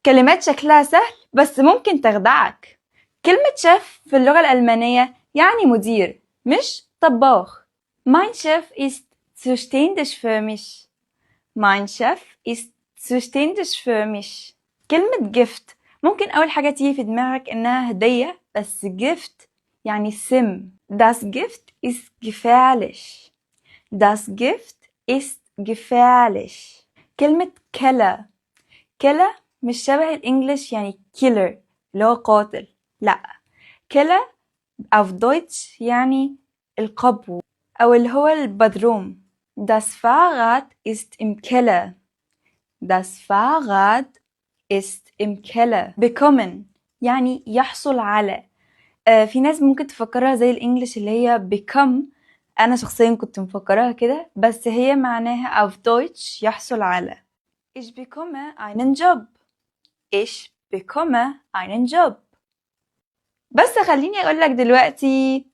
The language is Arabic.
كلمات شكلها سهل بس ممكن تخدعك. كلمة شيف في اللغة الألمانية يعني مدير مش طباخ. Mein Chef ist zuständig für mich. Mein Chef ist zuständig für mich. كلمة gift ممكن أول حاجة تيجي في دماغك إنها هدية، بس gift يعني سم. Das Gift ist gefährlich. Das Gift ist gefährlich. كلمة كلا مش شبه الإنجليش يعني killer اللي هو قاتل، لأ. كلا auf Deutsch يعني القبو أو اللي هو البدروم. Das Fahrrad ist im Keller. Das Fahrrad ist im Keller. bekommen يعني يحصل على. في ناس ممكن تفكرها زي الإنجليش اللي هي become. أنا شخصيا كنت مفكرها كده، بس هي معناها auf Deutsch يحصل على. Ich bekomme einen Job. Ich bekomme einen Job. بس خليني أقولك دلوقتي